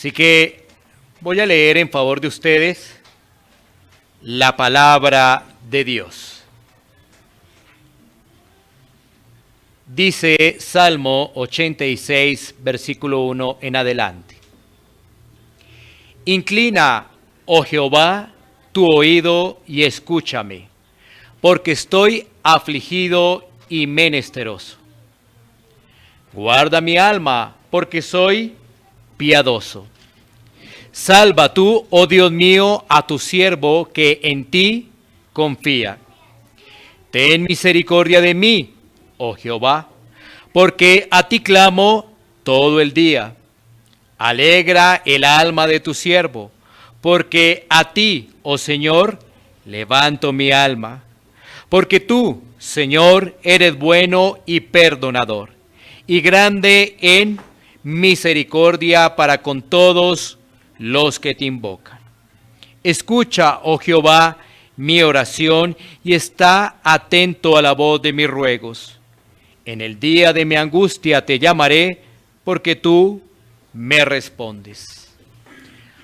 Así que voy a leer en favor de ustedes la palabra de Dios. Dice Salmo 86, versículo 1 en adelante. Inclina, oh Jehová, tu oído y escúchame, porque estoy afligido y menesteroso. Guarda mi alma, porque soy piadoso. Salva tú, oh Dios mío, a tu siervo que en ti confía. Ten misericordia de mí, oh Jehová, porque a ti clamo todo el día. Alegra el alma de tu siervo, porque a ti, oh Señor, levanto mi alma. Porque tú, Señor, eres bueno y perdonador, y grande en misericordia para con todos los que te invocan. Escucha, oh Jehová, mi oración, y está atento a la voz de mis ruegos. En el día de mi angustia te llamaré, porque tú me respondes.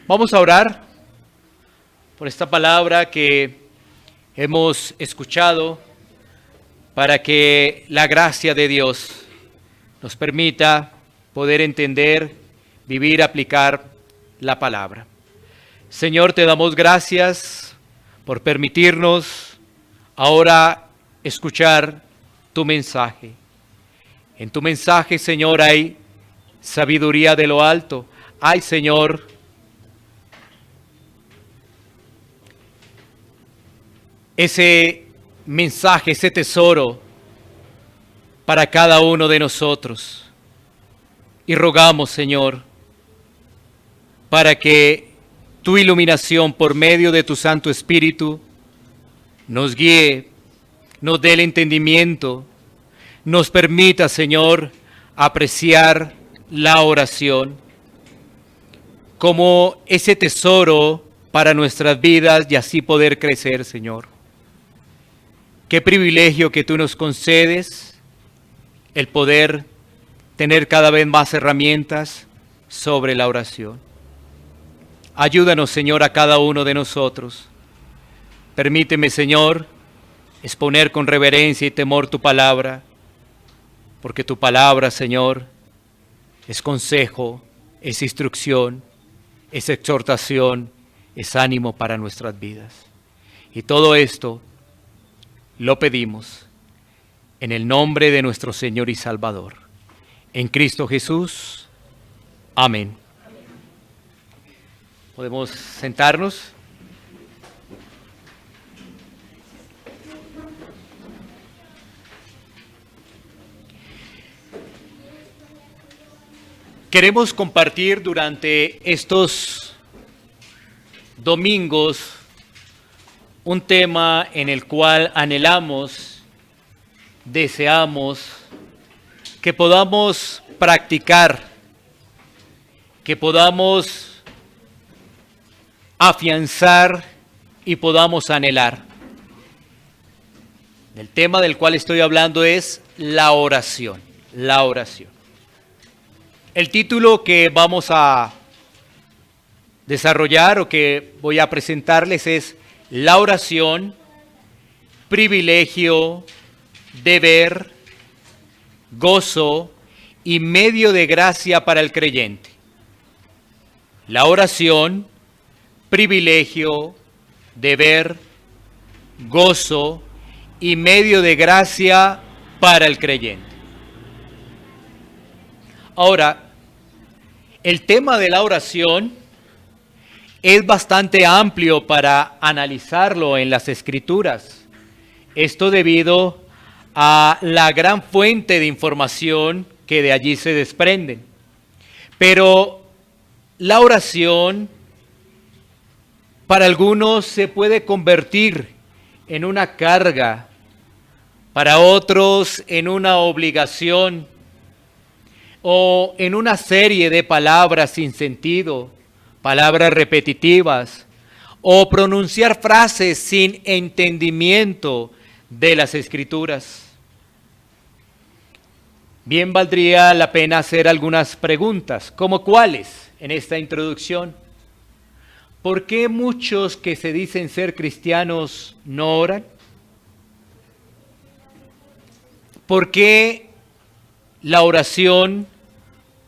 Vamos a orar por esta palabra que hemos escuchado, para que la gracia de Dios nos permita poder entender, vivir, aplicar la palabra. Señor, te damos gracias por permitirnos ahora escuchar tu mensaje. En tu mensaje, Señor, hay sabiduría de lo alto. Hay, Señor, ese mensaje, ese tesoro para cada uno de nosotros. Y rogamos, Señor, para que tu iluminación por medio de tu Santo Espíritu nos guíe, nos dé el entendimiento, nos permita, Señor, apreciar la oración como ese tesoro para nuestras vidas y así poder crecer, Señor. Qué privilegio que tú nos concedes el poder tener cada vez más herramientas sobre la oración. Ayúdanos, Señor, a cada uno de nosotros. Permíteme, Señor, exponer con reverencia y temor tu palabra, porque tu palabra, Señor, es consejo, es instrucción, es exhortación, es ánimo para nuestras vidas. Y todo esto lo pedimos en el nombre de nuestro Señor y Salvador, en Cristo Jesús. Amén. Podemos sentarnos. Queremos compartir durante estos domingos un tema en el cual anhelamos, deseamos que podamos practicar, que podamos afianzar y podamos anhelar. El tema del cual estoy hablando es la oración, la oración. El título que vamos a desarrollar o que voy a presentarles es La oración, privilegio, deber, gozo y medio de gracia para el creyente. La oración, privilegio, deber, gozo y medio de gracia para el creyente. Ahora, el tema de la oración es bastante amplio para analizarlo en las Escrituras. Esto debido a la gran fuente de información que de allí se desprenden. Pero la oración para algunos se puede convertir en una carga, para otros en una obligación o en una serie de palabras sin sentido, palabras repetitivas, o pronunciar frases sin entendimiento de las Escrituras. Bien valdría la pena hacer algunas preguntas, ¿como cuáles en esta introducción? ¿Por qué muchos que se dicen ser cristianos no oran? ¿Por qué la oración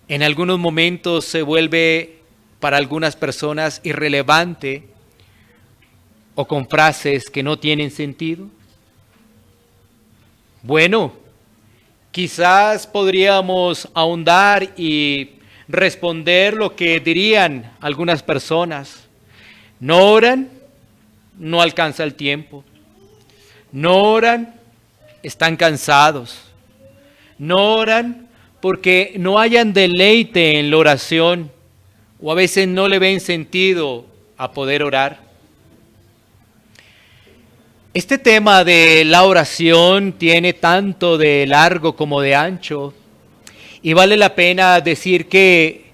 en algunos momentos se vuelve para algunas personas irrelevante o con frases que no tienen sentido? Bueno, quizás podríamos ahondar y responder lo que dirían algunas personas. No oran, no alcanza el tiempo. No oran, están cansados. No oran porque no hayan deleite en la oración o a veces no le ven sentido a poder orar. Este tema de la oración tiene tanto de largo como de ancho y vale la pena decir que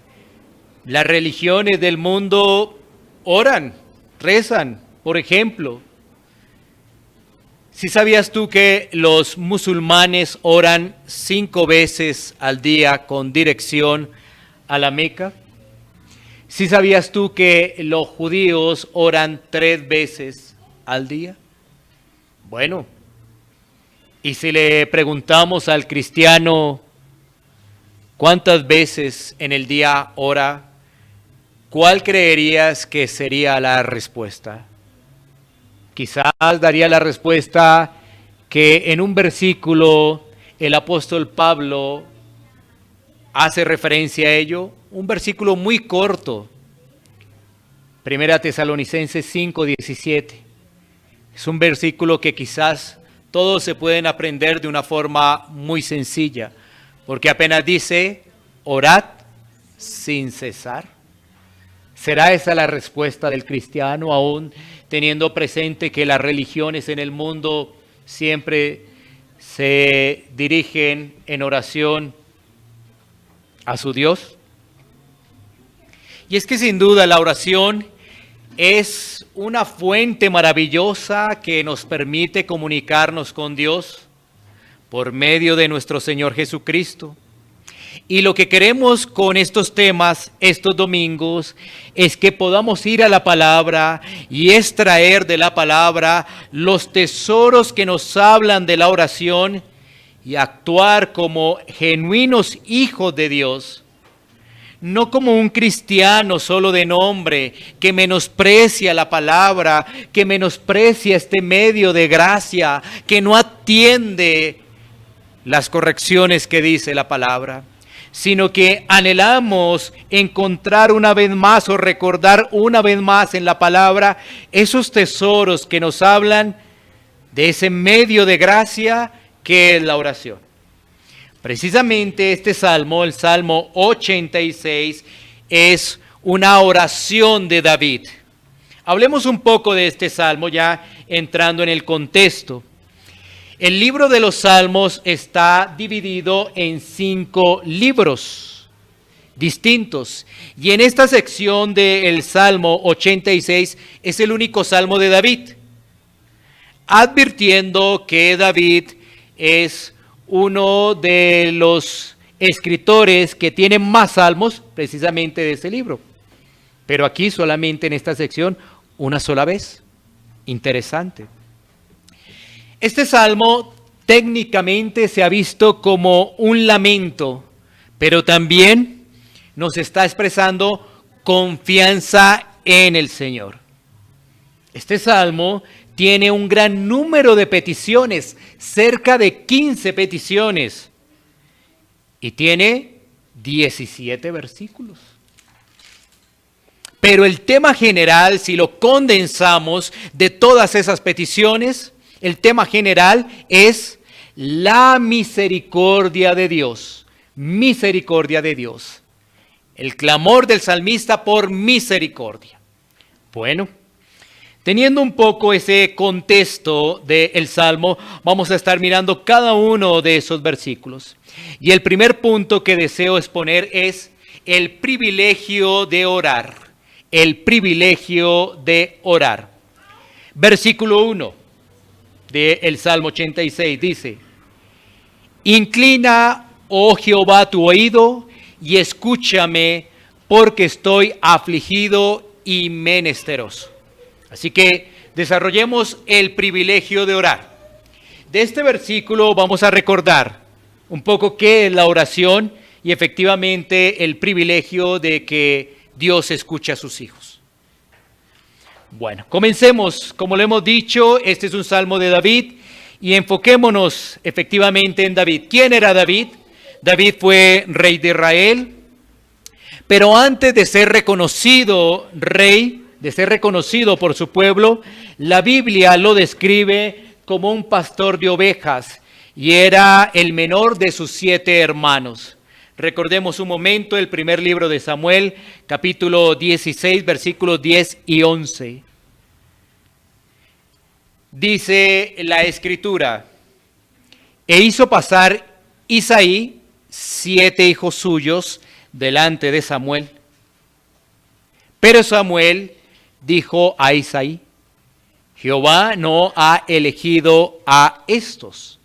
las religiones del mundo oran, rezan. Por ejemplo, ¿sí sabías tú que los musulmanes oran 5 veces al día con dirección a la Meca? ¿Sí sabías tú que los judíos oran 3 veces al día? Bueno, y si le preguntamos al cristiano cuántas veces en el día ora, ¿cuál creerías que sería la respuesta? Quizás daría la respuesta que en un versículo el apóstol Pablo hace referencia a ello, un versículo muy corto, 1 Tesalonicenses 5:17. Es un versículo que quizás todos se pueden aprender de una forma muy sencilla, porque apenas dice, orad sin cesar. ¿Será esa la respuesta del cristiano, aún teniendo presente que las religiones en el mundo siempre se dirigen en oración a su Dios? Y es que sin duda la oración es una fuente maravillosa que nos permite comunicarnos con Dios por medio de nuestro Señor Jesucristo. Y lo que queremos con estos temas, estos domingos, es que podamos ir a la palabra y extraer de la palabra los tesoros que nos hablan de la oración y actuar como genuinos hijos de Dios. No como un cristiano solo de nombre, que menosprecia la palabra, que menosprecia este medio de gracia, que no atiende las correcciones que dice la palabra, sino que anhelamos encontrar una vez más o recordar una vez más en la palabra esos tesoros que nos hablan de ese medio de gracia que es la oración. Precisamente este salmo, el Salmo 86, es una oración de David. Hablemos un poco de este salmo ya entrando en el contexto. El libro de los Salmos está dividido en 5 libros distintos. Y en esta sección del Salmo 86 es el único salmo de David, advirtiendo que David es uno de los escritores que tienen más salmos precisamente de ese libro. Pero aquí solamente en esta sección una sola vez. Interesante. Este salmo técnicamente se ha visto como un lamento, pero también nos está expresando confianza en el Señor. Este salmo tiene un gran número de peticiones, cerca de 15 peticiones, y tiene 17 versículos. Pero el tema general, si lo condensamos de todas esas peticiones, el tema general es la misericordia de Dios. Misericordia de Dios. El clamor del salmista por misericordia. Bueno, teniendo un poco ese contexto del Salmo, vamos a estar mirando cada uno de esos versículos. Y el primer punto que deseo exponer es el privilegio de orar. El privilegio de orar. Versículo 1 del Salmo 86 dice: Inclina, oh Jehová, tu oído y escúchame, porque estoy afligido y menesteroso. Así que desarrollemos el privilegio de orar. De este versículo vamos a recordar un poco qué es la oración y efectivamente el privilegio de que Dios escucha a sus hijos. Bueno, comencemos. Como lo hemos dicho, este es un salmo de David y enfoquémonos efectivamente en David. ¿Quién era David? David fue rey de Israel, pero antes de ser reconocido rey, de ser reconocido por su pueblo, la Biblia lo describe como un pastor de ovejas y era el menor de sus 7 hermanos. Recordemos un momento el primer libro de Samuel, capítulo 16, versículos 10 y 11. Dice la Escritura: E hizo pasar Isaí 7 hijos suyos delante de Samuel. Pero Samuel dijo a Isaí: Jehová no ha elegido a estos.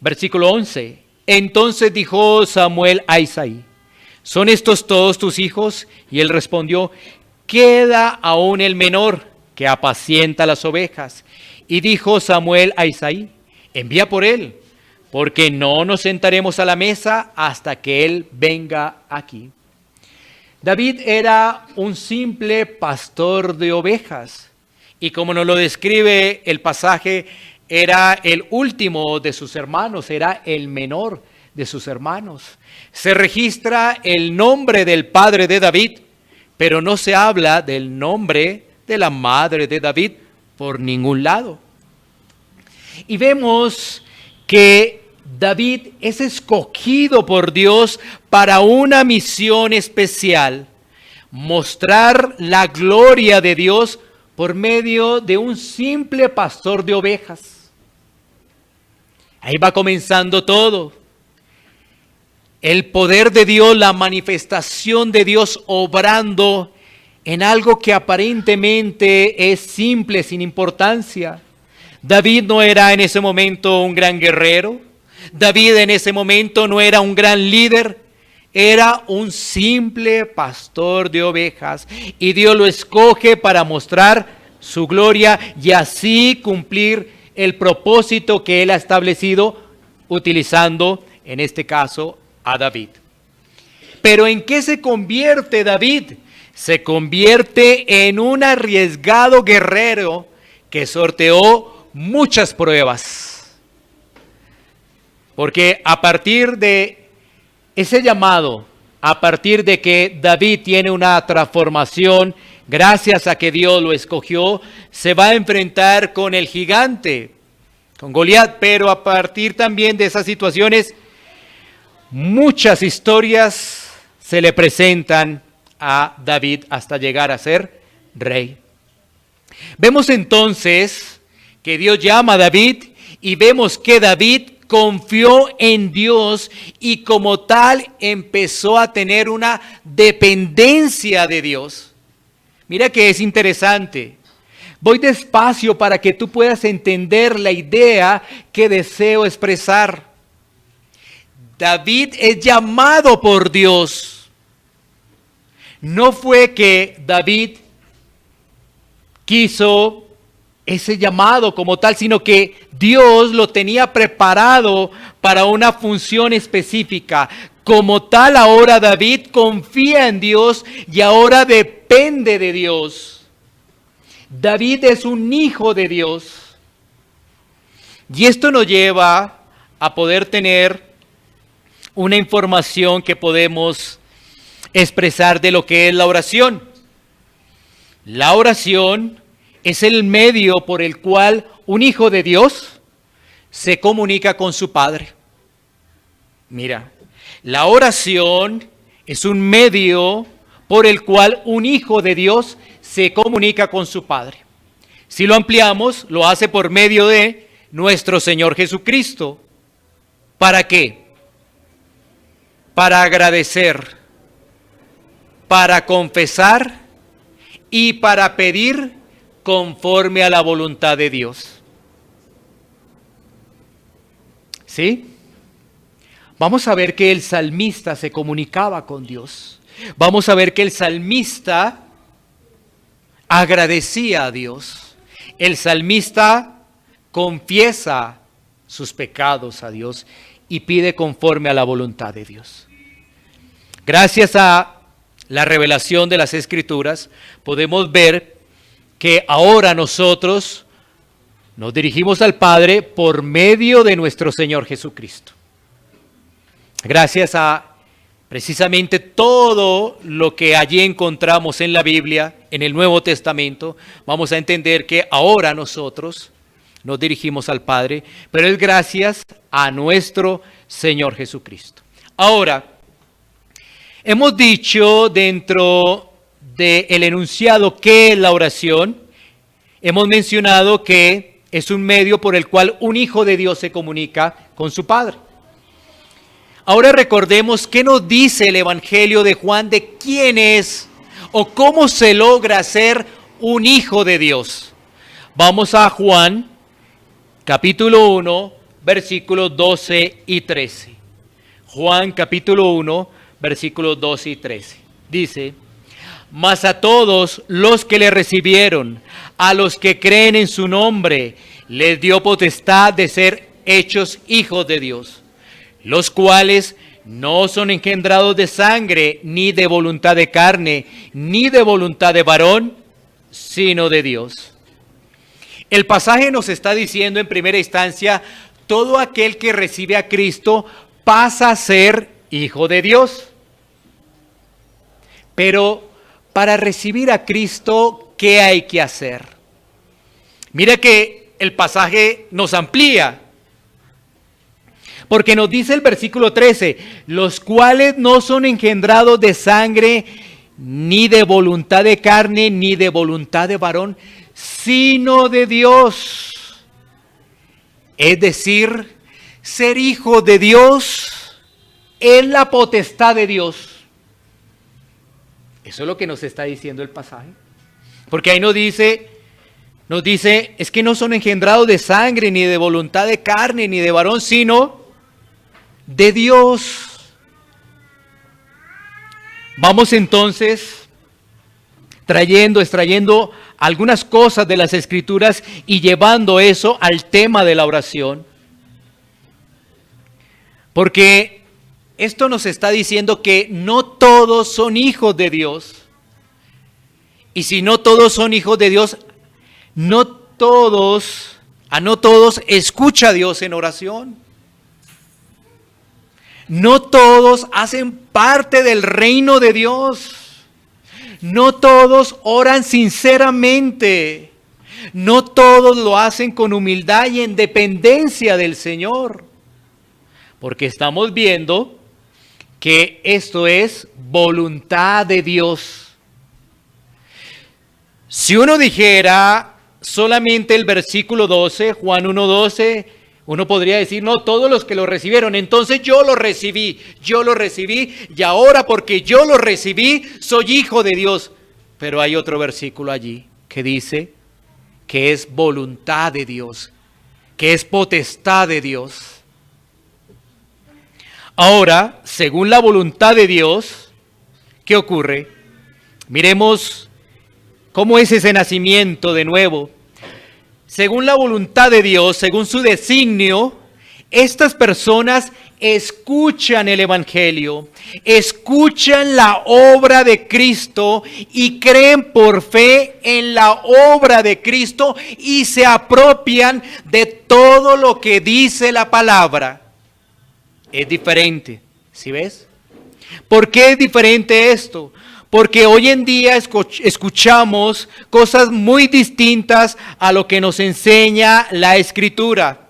Versículo 11. Entonces dijo Samuel a Isaí: ¿Son estos todos tus hijos? Y él respondió: Queda aún el menor, que apacienta las ovejas. Y dijo Samuel a Isaí: Envía por él, porque no nos sentaremos a la mesa hasta que él venga aquí. David era un simple pastor de ovejas, y como nos lo describe el pasaje, era el último de sus hermanos, era el menor de sus hermanos. Se registra el nombre del padre de David, pero no se habla del nombre de la madre de David por ningún lado. Y vemos que David es escogido por Dios para una misión especial: mostrar la gloria de Dios por medio de un simple pastor de ovejas. Ahí va comenzando todo. El poder de Dios, la manifestación de Dios obrando en algo que aparentemente es simple, sin importancia. David no era en ese momento un gran guerrero. David en ese momento no era un gran líder. Era un simple pastor de ovejas. Y Dios lo escoge para mostrar su gloria y así cumplir el propósito que él ha establecido, utilizando en este caso a David. Pero ¿en qué se convierte David? Se convierte en un arriesgado guerrero que sorteó muchas pruebas. Porque a partir de ese llamado, a partir de que David tiene una transformación, gracias a que Dios lo escogió, se va a enfrentar con el gigante, con Goliat, pero a partir también de esas situaciones, Muchas historias se le presentan a David hasta llegar a ser rey. Vemos entonces que Dios llama a David y vemos que David confió en Dios y como tal empezó a tener una dependencia de Dios. Mira que es interesante. Voy despacio para que tú puedas entender la idea que deseo expresar. David es llamado por Dios. No fue que David quiso ese llamado como tal, sino que Dios lo tenía preparado para una función específica. Como tal, ahora David confía en Dios y ahora depende de Dios. David es un hijo de Dios. Y esto nos lleva a poder tener una información que podemos expresar de lo que es la oración. La oración es el medio por el cual un hijo de Dios se comunica con su Padre. Mira, la oración es un medio por el cual un hijo de Dios se comunica con su Padre. Si lo ampliamos, lo hace por medio de nuestro Señor Jesucristo. ¿Para qué? Para agradecer, para confesar y para pedir conforme a la voluntad de Dios. ¿Sí? Vamos a ver que el salmista se comunicaba con Dios. Vamos a ver que el salmista agradecía a Dios. El salmista confiesa sus pecados a Dios y pide conforme a la voluntad de Dios. Gracias a la revelación de las Escrituras, podemos ver que ahora nosotros nos dirigimos al Padre por medio de nuestro Señor Jesucristo. Gracias a precisamente todo lo que allí encontramos en la Biblia, en el Nuevo Testamento, vamos a entender que ahora nosotros nos dirigimos al Padre, pero es gracias a nuestro Señor Jesucristo. Ahora, hemos dicho dentro del enunciado que es la oración, hemos mencionado que es un medio por el cual un hijo de Dios se comunica con su Padre. Ahora recordemos qué nos dice el Evangelio de Juan de quién es o cómo se logra ser un hijo de Dios. Vamos a Juan, capítulo 1, versículos 12 y 13. Juan, capítulo 1, versículos 12 y 13. Dice: mas a todos los que le recibieron, a los que creen en su nombre, les dio potestad de ser hechos hijos de Dios, los cuales no son engendrados de sangre, ni de voluntad de carne, ni de voluntad de varón, sino de Dios. El pasaje nos está diciendo en primera instancia, todo aquel que recibe a Cristo pasa a ser hijo de Dios. Pero para recibir a Cristo, ¿qué hay que hacer? Mira que el pasaje nos amplía. Porque nos dice el versículo 13, los cuales no son engendrados de sangre, ni de voluntad de carne, ni de voluntad de varón, sino de Dios. Es decir, ser hijo de Dios es la potestad de Dios. Eso es lo que nos está diciendo el pasaje. Porque ahí nos dice, es que no son engendrados de sangre, ni de voluntad de carne, ni de varón, sino de Dios. Vamos entonces extrayendo algunas cosas de las Escrituras y llevando eso al tema de la oración. Porque esto nos está diciendo que no todos son hijos de Dios. Y si no todos son hijos de Dios, no todos escucha a Dios en oración. No todos hacen parte del reino de Dios. No todos oran sinceramente. No todos lo hacen con humildad y en dependencia del Señor. Porque estamos viendo que esto es voluntad de Dios. Si uno dijera solamente el versículo 12, Juan 1:12, uno podría decir, no, todos los que lo recibieron, entonces yo lo recibí, y ahora porque yo lo recibí, soy hijo de Dios. Pero hay otro versículo allí que dice que es voluntad de Dios, que es potestad de Dios. Ahora, según la voluntad de Dios, ¿qué ocurre? Miremos cómo es ese nacimiento de nuevo. Según la voluntad de Dios, según su designio, estas personas escuchan el Evangelio, escuchan la obra de Cristo y creen por fe en la obra de Cristo y se apropian de todo lo que dice la palabra. Es diferente, ¿sí ves? ¿Por qué es diferente esto? Porque hoy en día escuchamos cosas muy distintas a lo que nos enseña la Escritura.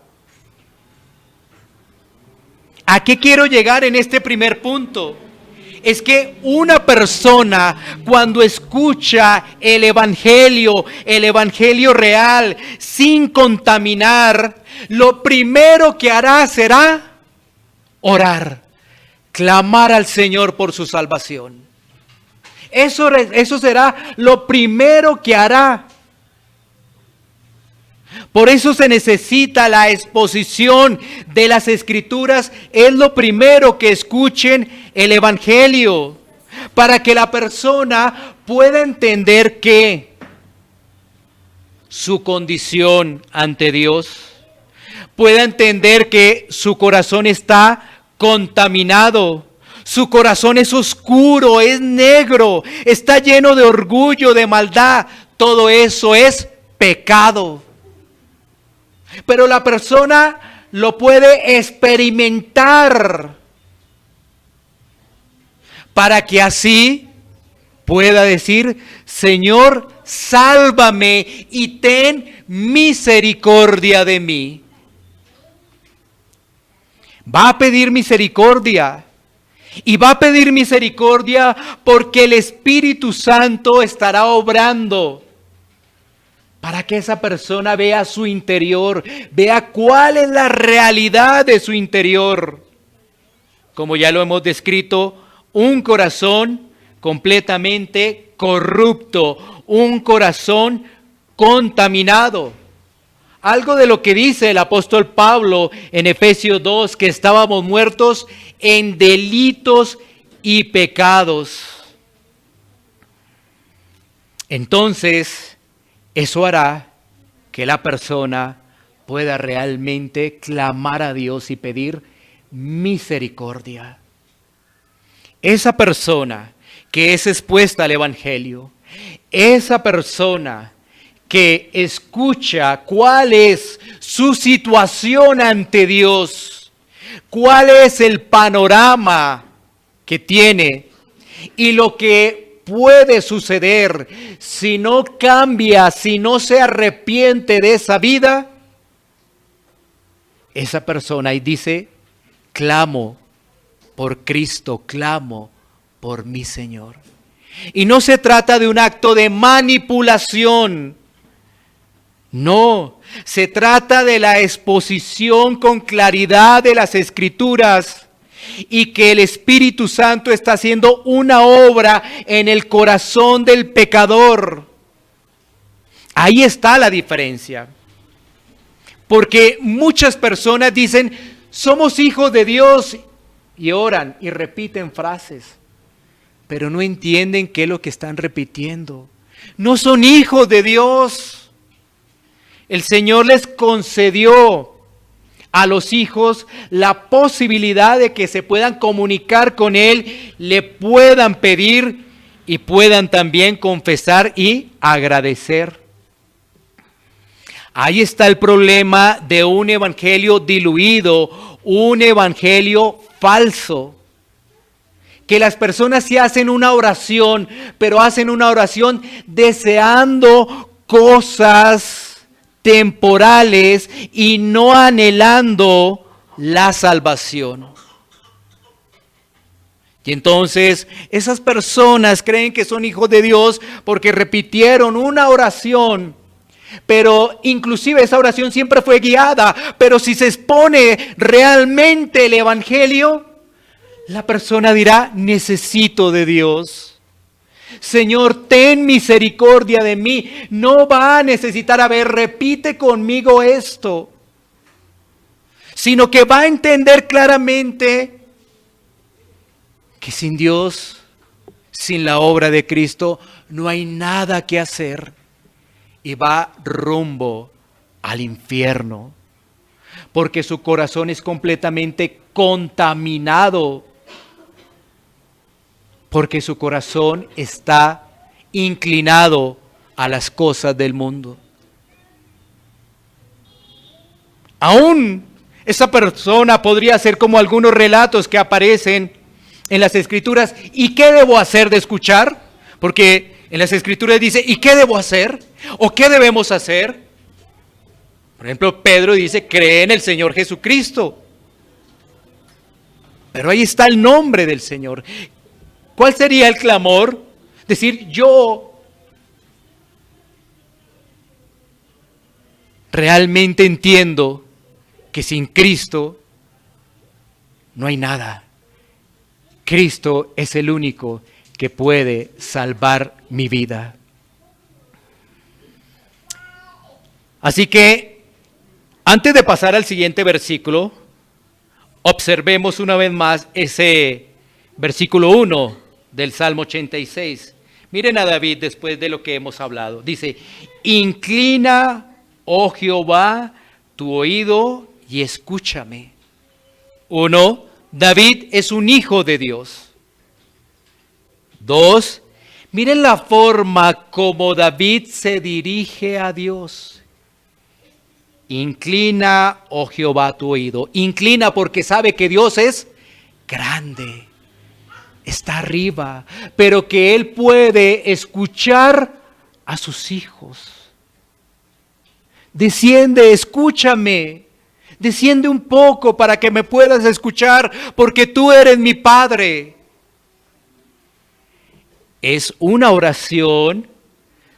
¿A qué quiero llegar en este primer punto? Es que una persona cuando escucha el Evangelio real, sin contaminar, lo primero que hará será orar, clamar al Señor por su salvación. Eso será lo primero que hará. Por eso se necesita la exposición de las Escrituras. Es lo primero que escuchen el Evangelio, para que la persona pueda entender que su condición ante Dios, pueda entender que su corazón está contaminado, su corazón es oscuro, es negro, está lleno de orgullo, de maldad. Todo eso es pecado. Pero la persona lo puede experimentar para que así pueda decir, Señor, sálvame y ten misericordia de mí. Va a pedir misericordia. Y va a pedir misericordia porque el Espíritu Santo estará obrando para que esa persona vea su interior, vea cuál es la realidad de su interior. Como ya lo hemos descrito, un corazón completamente corrupto, un corazón contaminado. Algo de lo que dice el apóstol Pablo en Efesios 2, que estábamos muertos en delitos y pecados. Entonces, eso hará que la persona pueda realmente clamar a Dios y pedir misericordia. Esa persona que es expuesta al Evangelio, esa persona que escucha cuál es su situación ante Dios, cuál es el panorama que tiene y lo que puede suceder si no cambia, si no se arrepiente de esa vida, esa persona y dice, clamo por Cristo, clamo por mi Señor. Y no se trata de un acto de manipulación. No, se trata de la exposición con claridad de las Escrituras y que el Espíritu Santo está haciendo una obra en el corazón del pecador. Ahí está la diferencia. Porque muchas personas dicen, somos hijos de Dios y oran y repiten frases, pero no entienden qué es lo que están repitiendo. No son hijos de Dios. El Señor les concedió a los hijos la posibilidad de que se puedan comunicar con Él, le puedan pedir y puedan también confesar y agradecer. Ahí está el problema de un evangelio diluido, un evangelio falso. Que las personas sí hacen una oración, pero hacen una oración deseando cosas temporales y no anhelando la salvación. Y entonces esas personas creen que son hijos de Dios porque repitieron una oración, pero inclusive esa oración siempre fue guiada. Pero si se expone realmente el Evangelio, la persona dirá: necesito de Dios. Señor, ten misericordia de mí. No va a necesitar, repite conmigo esto, sino que va a entender claramente que sin Dios, sin la obra de Cristo, no hay nada que hacer, y va rumbo al infierno, porque su corazón es completamente contaminado, porque su corazón está inclinado a las cosas del mundo. Aún esa persona podría ser como algunos relatos que aparecen en las Escrituras. ¿Y qué debo hacer de escuchar? Porque en las Escrituras dice: ¿y qué debo hacer? ¿O qué debemos hacer? Por ejemplo, Pedro dice: cree en el Señor Jesucristo. Pero ahí está el nombre del Señor. ¿Cuál sería el clamor? Decir: yo realmente entiendo que sin Cristo no hay nada. Cristo es el único que puede salvar mi vida. Así que, antes de pasar al siguiente versículo, observemos una vez más ese versículo 1 del Salmo 86. Miren a David después de lo que hemos hablado. Dice: inclina, oh Jehová, tu oído y escúchame. 1. David es un hijo de Dios. 2. Miren la forma como David se dirige a Dios. Inclina, oh Jehová, tu oído. Inclina porque sabe que Dios es grande, está arriba, pero que Él puede escuchar a sus hijos. Desciende, escúchame. Desciende un poco para que me puedas escuchar, porque tú eres mi Padre. Es una oración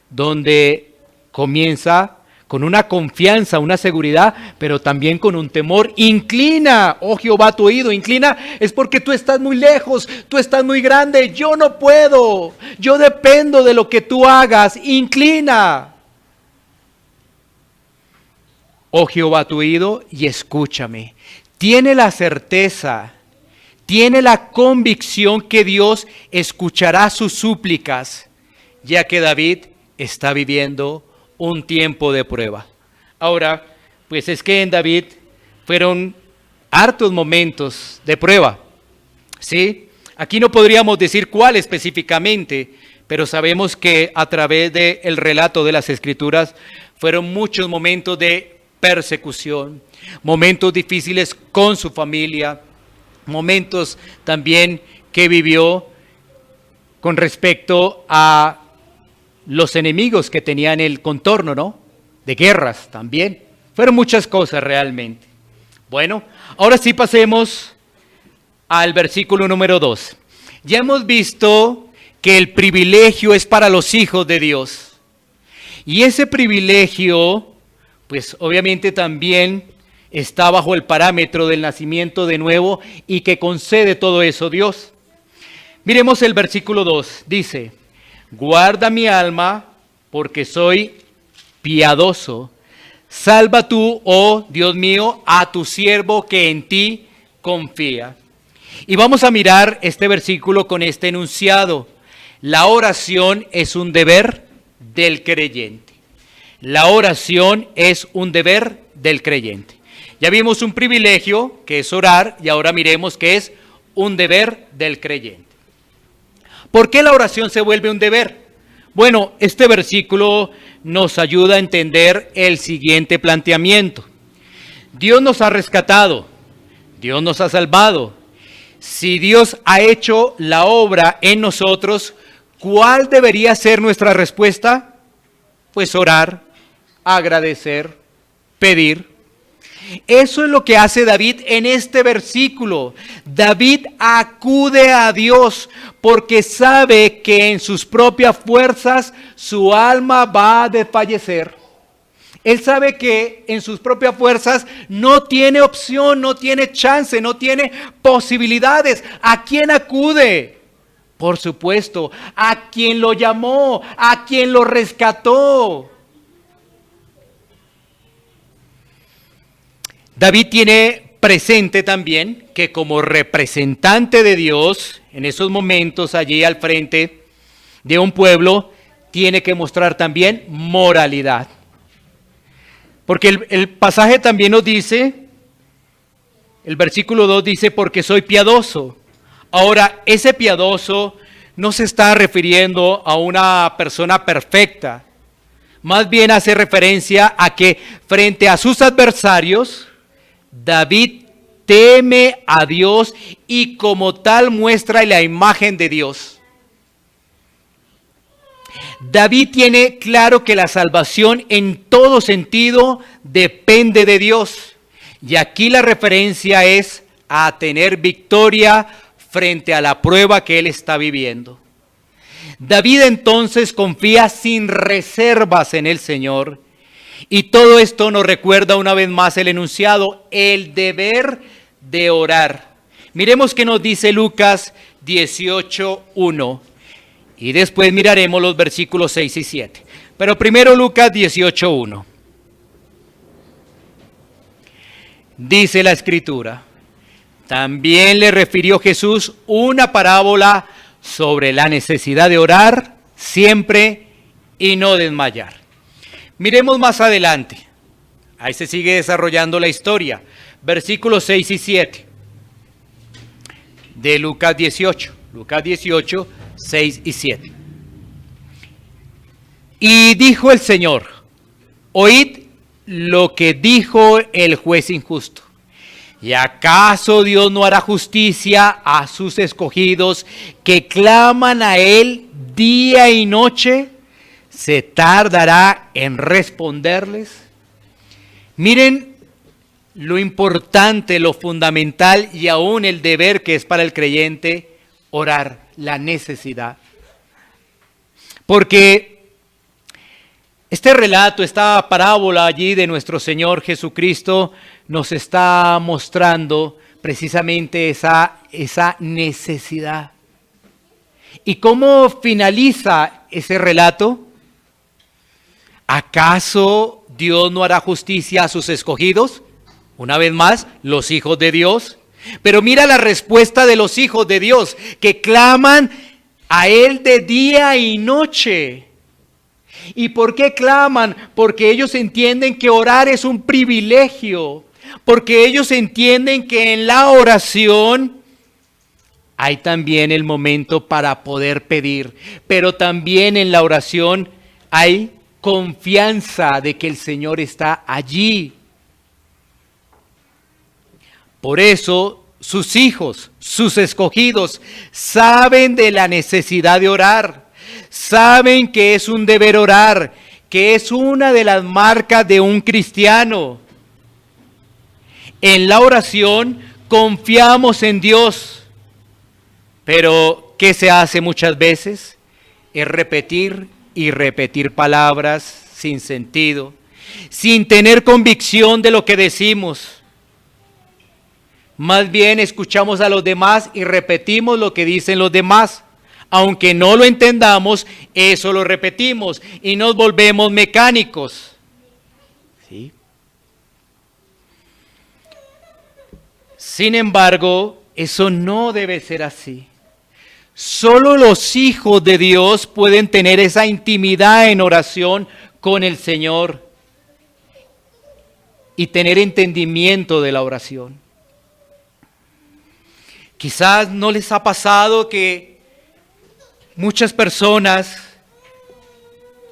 donde comienza con una confianza, una seguridad, pero también con un temor. Inclina, oh Jehová, tu oído. Inclina es porque tú estás muy lejos, tú estás muy grande. Yo no puedo, yo dependo de lo que tú hagas. Inclina, oh Jehová, tu oído y escúchame. Tiene la certeza, tiene la convicción que Dios escuchará sus súplicas, ya que David está viviendo un tiempo de prueba. Ahora, pues es que en David fueron hartos momentos de prueba, ¿sí? Aquí no podríamos decir cuál específicamente, pero sabemos que a través del relato de las Escrituras fueron muchos momentos de persecución, momentos difíciles con su familia, momentos también que vivió con respecto a los enemigos que tenían el contorno, ¿no? De guerras también. Fueron muchas cosas realmente. Bueno, ahora sí pasemos al versículo número 2. Ya hemos visto que el privilegio es para los hijos de Dios. Y ese privilegio, pues obviamente también está bajo el parámetro del nacimiento de nuevo y que concede todo eso Dios. Miremos el versículo 2. Dice: guarda mi alma, porque soy piadoso. Salva tú, oh Dios mío, a tu siervo que en ti confía. Y vamos a mirar este versículo con este enunciado. La oración es un deber del creyente. La oración es un deber del creyente. Ya vimos un privilegio, que es orar, y ahora miremos que es un deber del creyente. ¿Por qué la oración se vuelve un deber? Bueno, este versículo nos ayuda a entender el siguiente planteamiento. Dios nos ha rescatado, Dios nos ha salvado. Si Dios ha hecho la obra en nosotros, ¿cuál debería ser nuestra respuesta? Pues orar, agradecer, pedir. Eso es lo que hace David en este versículo. David acude a Dios porque sabe que en sus propias fuerzas su alma va a desfallecer. Él sabe que en sus propias fuerzas no tiene opción, no tiene chance, no tiene posibilidades. ¿A quién acude? Por supuesto, a quien lo llamó, a quien lo rescató. David tiene presente también que como representante de Dios, en esos momentos allí al frente de un pueblo, tiene que mostrar también moralidad. Porque el pasaje también nos dice, el versículo 2 dice, porque soy piadoso. Ahora, ese piadoso no se está refiriendo a una persona perfecta. Más bien hace referencia a que frente a sus adversarios, David teme a Dios y como tal muestra la imagen de Dios. David tiene claro que la salvación en todo sentido depende de Dios. Y aquí la referencia es a tener victoria frente a la prueba que él está viviendo. David entonces confía sin reservas en el Señor. Y todo esto nos recuerda una vez más el enunciado, el deber de orar. Miremos qué nos dice Lucas 18:1 y después miraremos los versículos 6 y 7. Pero primero Lucas 18:1. Dice la Escritura, también le refirió Jesús una parábola sobre la necesidad de orar siempre y no desmayar. Miremos más adelante. Ahí se sigue desarrollando la historia. Versículos 6 y 7 de Lucas 18. Lucas 18, 6 y 7. Y dijo el Señor, oíd lo que dijo el juez injusto. ¿Y acaso Dios no hará justicia a sus escogidos que claman a Él día y noche? ¿Se tardará en responderles? Miren lo importante, lo fundamental y aún el deber que es para el creyente orar, la necesidad. Porque este relato, esta parábola allí de nuestro Señor Jesucristo nos está mostrando precisamente esa necesidad. ¿Y cómo finaliza ese relato? ¿Acaso Dios no hará justicia a sus escogidos? Una vez más, los hijos de Dios. Pero mira la respuesta de los hijos de Dios, que claman a Él de día y noche. ¿Y por qué claman? Porque ellos entienden que orar es un privilegio. Porque ellos entienden que en la oración hay también el momento para poder pedir. Pero también en la oración hay confianza de que el Señor está allí. Por eso sus hijos, sus escogidos, saben de la necesidad de orar. Saben que es un deber orar, que es una de las marcas de un cristiano. En la oración confiamos en Dios. Pero, ¿qué se hace muchas veces? Es repetir y repetir palabras sin sentido, sin tener convicción de lo que decimos. Más bien escuchamos a los demás y repetimos lo que dicen los demás. Aunque no lo entendamos, eso lo repetimos y nos volvemos mecánicos. ¿Sí? Sin embargo, eso no debe ser así. Solo los hijos de Dios pueden tener esa intimidad en oración con el Señor y tener entendimiento de la oración. Quizás no les ha pasado que muchas personas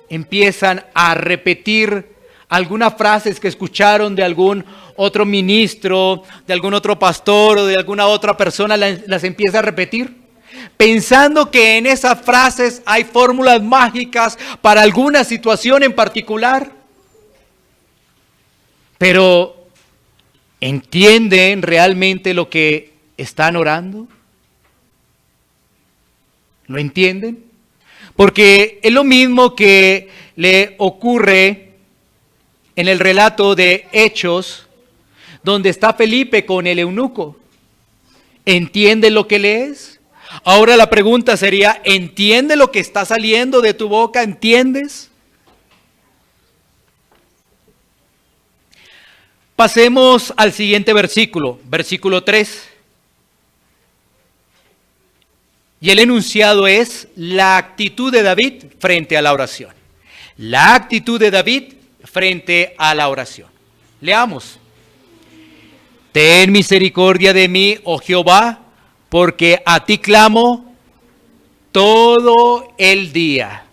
empiezan a repetir algunas frases que escucharon de algún otro ministro, de algún otro pastor o de alguna otra persona, las empieza a repetir, pensando que en esas frases hay fórmulas mágicas para alguna situación en particular. Pero ¿Entienden realmente lo que están orando? ¿Lo entienden? Porque es lo mismo que le ocurre en el relato de Hechos, donde está Felipe con el eunuco. ¿Entiende lo que lees? Ahora la pregunta sería, ¿entiende lo que está saliendo de tu boca? ¿Entiendes? Pasemos al siguiente versículo, versículo 3. Y el enunciado es la actitud de David frente a la oración. La actitud de David frente a la oración. Leamos. Ten misericordia de mí, oh Jehová, porque a ti clamo todo el día.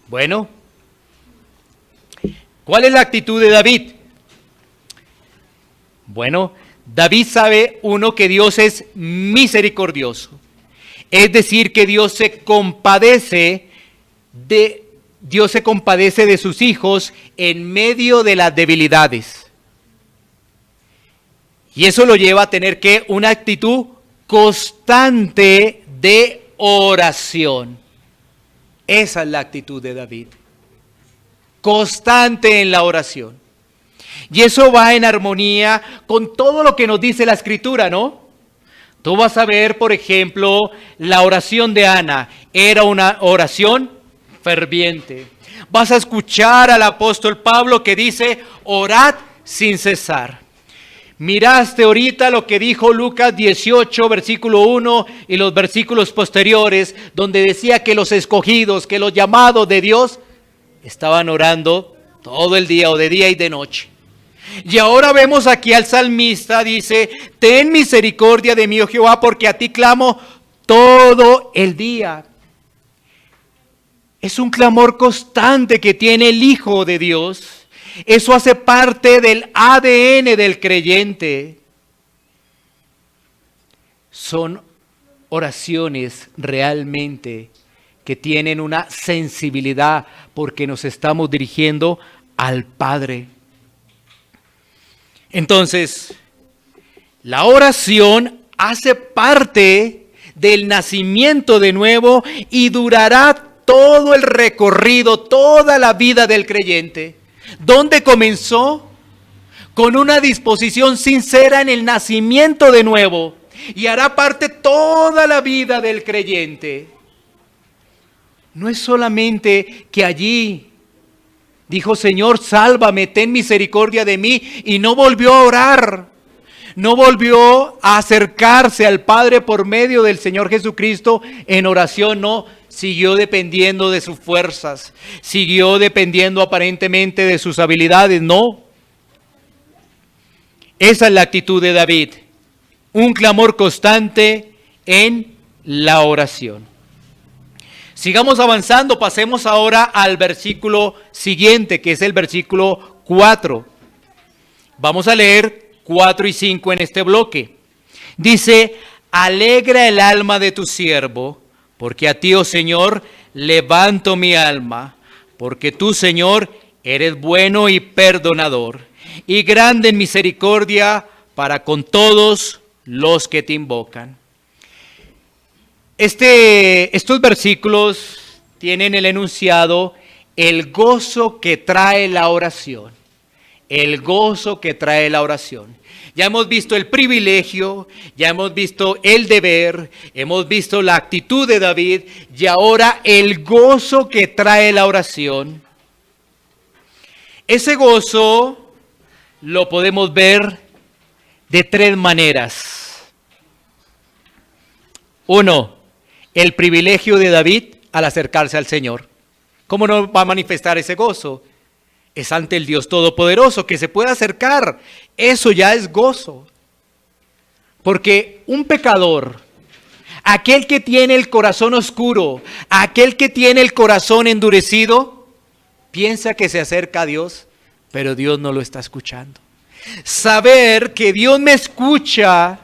Bueno, ¿cuál es la actitud de David? Bueno, David sabe, uno, que Dios es misericordioso. Es decir, que Dios se compadece de sus hijos en medio de las debilidades. Y eso lo lleva a tener una actitud constante de oración. Esa es la actitud de David. Constante en la oración. Y eso va en armonía con todo lo que nos dice la Escritura, ¿no? Tú vas a ver, por ejemplo, la oración de Ana. Era una oración ferviente. Vas a escuchar al apóstol Pablo que dice, orad sin cesar. Miraste ahorita lo que dijo Lucas 18, versículo 1 y los versículos posteriores, donde decía que los escogidos, que los llamados de Dios, estaban orando todo el día o de día y de noche. Y ahora vemos aquí al salmista, dice, ten misericordia de mí, oh Jehová, porque a ti clamo todo el día. Es un clamor constante que tiene el Hijo de Dios. Eso hace parte del ADN del creyente. Son oraciones realmente que tienen una sensibilidad porque nos estamos dirigiendo al Padre. Entonces, la oración hace parte del nacimiento de nuevo y durará todo el recorrido, toda la vida del creyente. ¿Dónde comenzó? Con una disposición sincera en el nacimiento de nuevo y hará parte toda la vida del creyente. No es solamente que allí dijo, Señor, sálvame, ten misericordia de mí, y no volvió a orar, no volvió a acercarse al Padre por medio del Señor Jesucristo en oración, no, siguió dependiendo de sus fuerzas, siguió dependiendo aparentemente de sus habilidades, no. Esa es la actitud de David, un clamor constante en la oración. Sigamos avanzando, pasemos ahora al versículo siguiente, que es el versículo 4. Vamos a leer 4 y 5 en este bloque. Dice, alegra el alma de tu siervo, porque a ti, oh Señor, levanto mi alma, porque tú, Señor, eres bueno y perdonador, y grande en misericordia para con todos los que te invocan. Estos versículos tienen el enunciado, el gozo que trae la oración. El gozo que trae la oración. Ya hemos visto el privilegio, ya hemos visto el deber, hemos visto la actitud de David y ahora el gozo que trae la oración. Ese gozo lo podemos ver de tres maneras. Uno, el privilegio de David al acercarse al Señor. ¿Cómo no va a manifestar ese gozo? Es ante el Dios Todopoderoso, que se puede acercar. Eso ya es gozo. Porque un pecador, aquel que tiene el corazón oscuro, aquel que tiene el corazón endurecido, piensa que se acerca a Dios, pero Dios no lo está escuchando. Saber que Dios me escucha,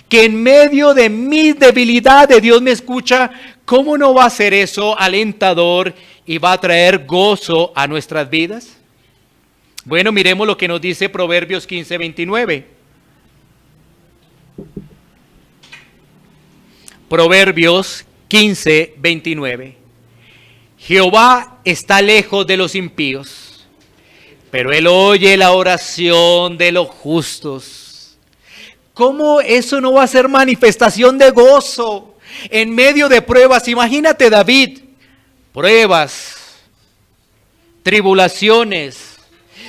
que en medio de mis debilidades Dios me escucha, ¿cómo no va a ser eso alentador y va a traer gozo a nuestras vidas? Bueno, miremos lo que nos dice Proverbios 15:29. Proverbios 15:29. Jehová está lejos de los impíos, pero él oye la oración de los justos. ¿Cómo eso no va a ser manifestación de gozo en medio de pruebas? Imagínate David, pruebas, tribulaciones,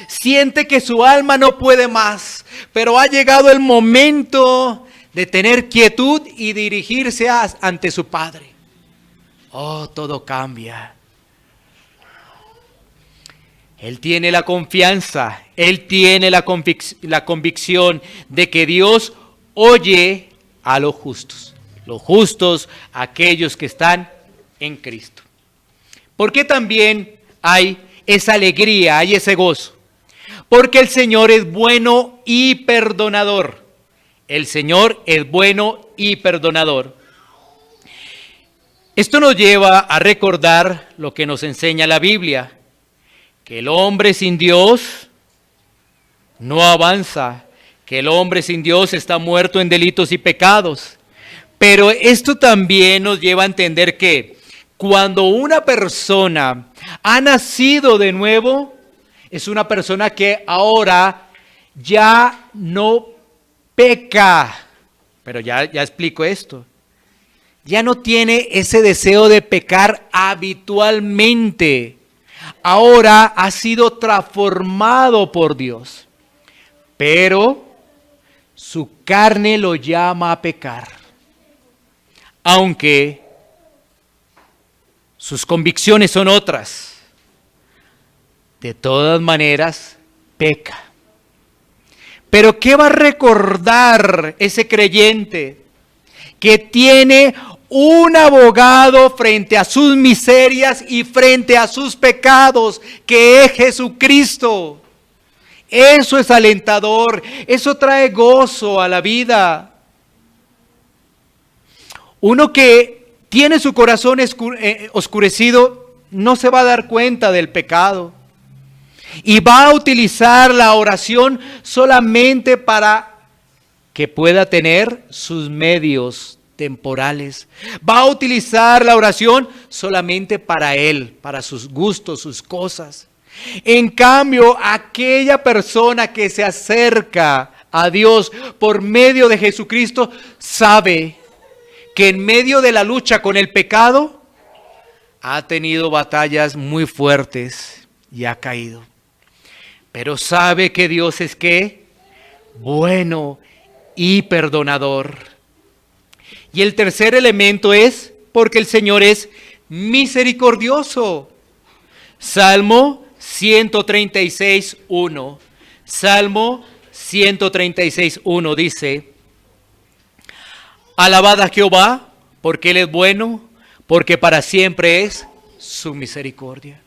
siente que su alma no puede más, pero ha llegado el momento de tener quietud y dirigirse ante su Padre. Oh, todo cambia. Él tiene la confianza, él tiene la convicción de que Dios oye a los justos aquellos que están en Cristo. ¿Por qué también hay esa alegría, hay ese gozo? Porque el Señor es bueno y perdonador. El Señor es bueno y perdonador. Esto nos lleva a recordar lo que nos enseña la Biblia, que el hombre sin Dios no avanza, que el hombre sin Dios está muerto en delitos y pecados. Pero esto también nos lleva a entender que cuando una persona ha nacido de nuevo, es una persona que ahora ya no peca. Pero ya explico esto. Ya no tiene ese deseo de pecar habitualmente. Ahora ha sido transformado por Dios. Pero su carne lo llama a pecar. Aunque sus convicciones son otras. De todas maneras, peca. Pero ¿qué va a recordar ese creyente? Que tiene un abogado frente a sus miserias y frente a sus pecados, que es Jesucristo. Eso es alentador, eso trae gozo a la vida. Uno que tiene su corazón oscurecido no se va a dar cuenta del pecado. Y va a utilizar la oración solamente para que pueda tener sus medios temporales. Va a utilizar la oración solamente para él, para sus gustos, sus cosas. En cambio, aquella persona que se acerca a Dios por medio de Jesucristo sabe que en medio de la lucha con el pecado ha tenido batallas muy fuertes y ha caído. Pero sabe que Dios es ¿qué? Bueno y perdonador. Y el tercer elemento es porque el Señor es misericordioso. Salmo 136:1. Salmo 136:1 dice: alabad a Jehová, porque Él es bueno, porque para siempre es su misericordia.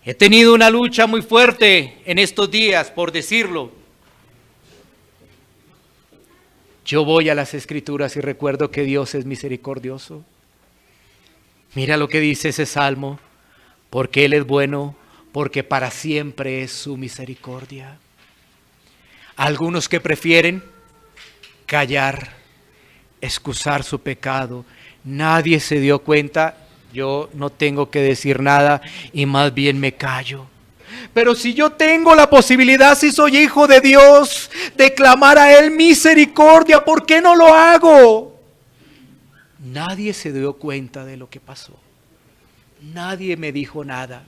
He tenido una lucha muy fuerte en estos días, por decirlo. Yo voy a las Escrituras y recuerdo que Dios es misericordioso. Mira lo que dice ese salmo: porque Él es bueno, porque para siempre es su misericordia. Algunos que prefieren callar, excusar su pecado. Nadie se dio cuenta, yo no tengo que decir nada y más bien me callo. Pero si yo tengo la posibilidad, si soy hijo de Dios, de clamar a Él misericordia, ¿por qué no lo hago? Nadie se dio cuenta de lo que pasó. Nadie me dijo nada.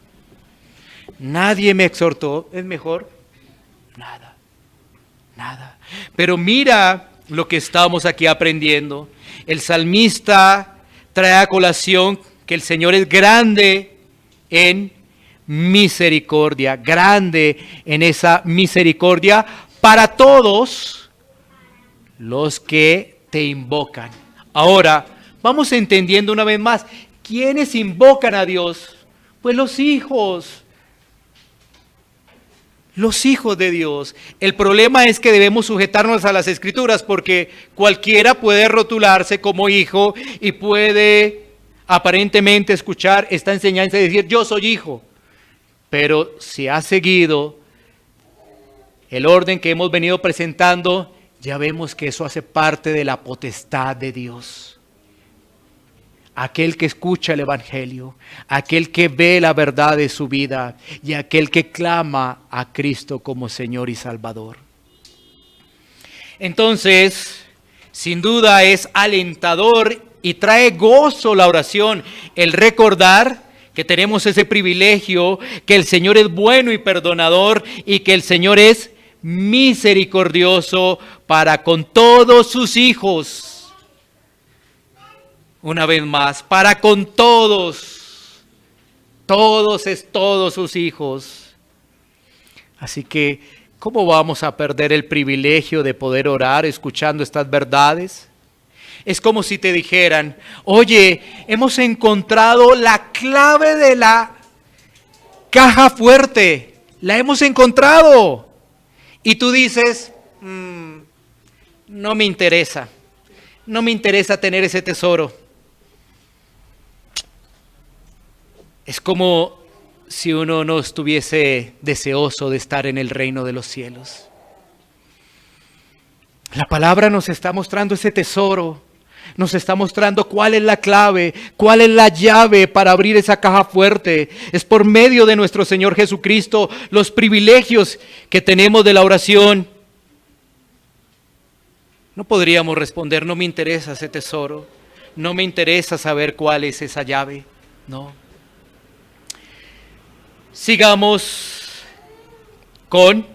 Nadie me exhortó. ¿Es mejor? Nada. Pero mira lo que estamos aquí aprendiendo. El salmista trae a colación que el Señor es grande en misericordia, grande en esa misericordia para todos los que te invocan. Ahora, vamos entendiendo una vez más, ¿quiénes invocan a Dios? Pues los hijos de Dios. El problema es que debemos sujetarnos a las Escrituras, porque cualquiera puede rotularse como hijo y puede aparentemente escuchar esta enseñanza y decir: yo soy hijo. Pero si has seguido el orden que hemos venido presentando, ya vemos que eso hace parte de la potestad de Dios. Aquel que escucha el Evangelio, aquel que ve la verdad de su vida y aquel que clama a Cristo como Señor y Salvador. Entonces, sin duda es alentador y trae gozo la oración, el recordar que tenemos ese privilegio, que el Señor es bueno y perdonador y que el Señor es misericordioso para con todos sus hijos. Una vez más, para con todos sus hijos. Así que, ¿cómo vamos a perder el privilegio de poder orar escuchando estas verdades? Es como si te dijeran, oye, hemos encontrado la clave de la caja fuerte, la hemos encontrado. Y tú dices, no me interesa tener ese tesoro. Es como si uno no estuviese deseoso de estar en el reino de los cielos. La palabra nos está mostrando ese tesoro, nos está mostrando cuál es la clave, cuál es la llave para abrir esa caja fuerte. Es por medio de nuestro Señor Jesucristo, los privilegios que tenemos de la oración. No podríamos responder, no me interesa ese tesoro, no me interesa saber cuál es esa llave, no. Sigamos con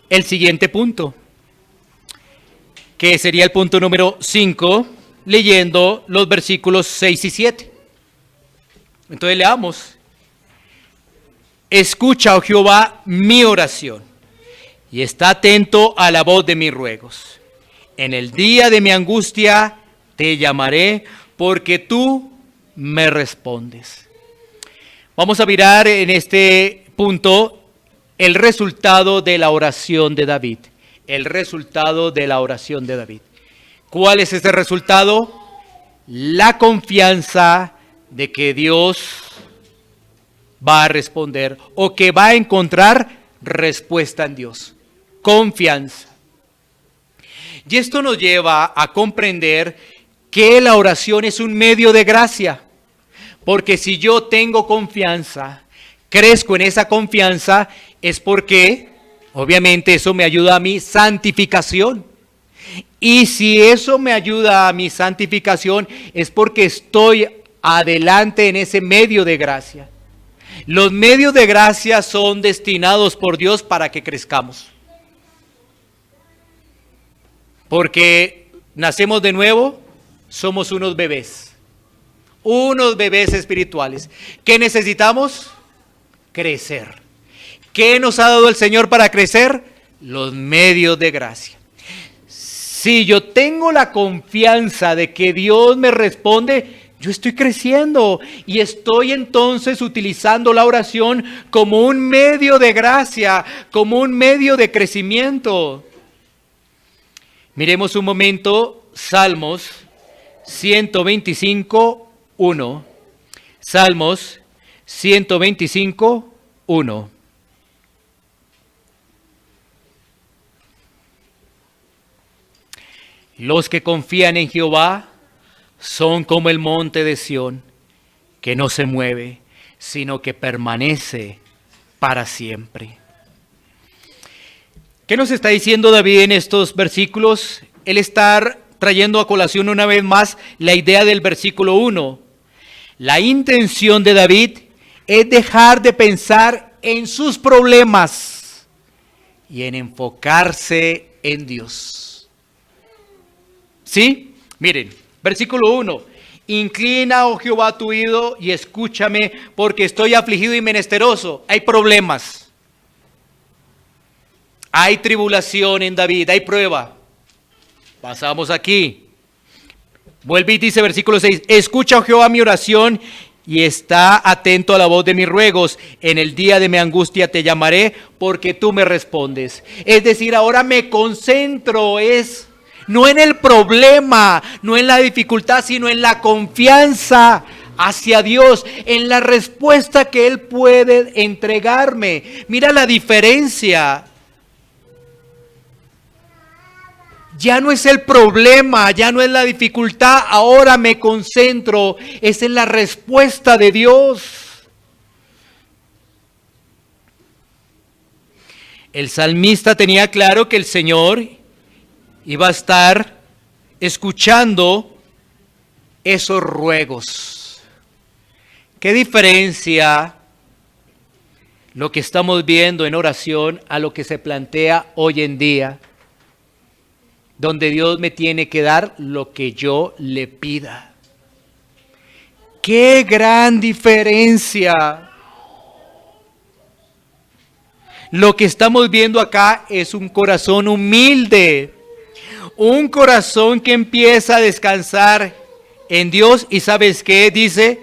el siguiente punto, que sería el punto número 5, leyendo los versículos 6 y 7. Entonces leamos. Escucha, oh Jehová, mi oración, y está atento a la voz de mis ruegos. En el día de mi angustia te llamaré, porque tú me respondes. Vamos a mirar en este punto el resultado de la oración de David. El resultado de la oración de David. ¿Cuál es ese resultado? La confianza de que Dios va a responder o que va a encontrar respuesta en Dios. Confianza. Y esto nos lleva a comprender que la oración es un medio de gracia. Porque si yo tengo confianza, crezco en esa confianza, es porque obviamente eso me ayuda a mi santificación. Y si eso me ayuda a mi santificación, es porque estoy adelante en ese medio de gracia. Los medios de gracia son destinados por Dios para que crezcamos. Porque nacemos de nuevo, somos unos bebés espirituales. ¿Qué necesitamos? Crecer. ¿Qué nos ha dado el Señor para crecer? Los medios de gracia. Si yo tengo la confianza de que Dios me responde, yo estoy creciendo y estoy entonces utilizando la oración como un medio de gracia, como un medio de crecimiento. Miremos un momento Salmos 125, 1. Salmos 125, 1. Los que confían en Jehová son como el monte de Sión, que no se mueve, sino que permanece para siempre. ¿Qué nos está diciendo David en estos versículos? Él está trayendo a colación una vez más la idea del versículo 1. La intención de David es dejar de pensar en sus problemas y en enfocarse en Dios. ¿Sí? Miren, versículo 1. Inclina, oh Jehová, tu oído y escúchame, porque estoy afligido y menesteroso. Hay problemas. Hay tribulación en David, hay prueba. Pasamos aquí. Vuelve y dice versículo 6. Escucha, oh Jehová, mi oración y está atento a la voz de mis ruegos. En el día de mi angustia te llamaré, porque tú me respondes. Es decir, ahora me concentro, no en el problema, no en la dificultad, sino en la confianza hacia Dios, en la respuesta que Él puede entregarme. Mira la diferencia. Ya no es el problema, ya no es la dificultad, ahora me concentro, es en la respuesta de Dios. El salmista tenía claro que el Señor iba a estar escuchando esos ruegos. ¿Qué diferencia lo que estamos viendo en oración a lo que se plantea hoy en día? Donde Dios me tiene que dar lo que yo le pida. ¡Qué gran diferencia! Lo que estamos viendo acá es un corazón humilde, un corazón que empieza a descansar en Dios. ¿Y sabes qué? Dice,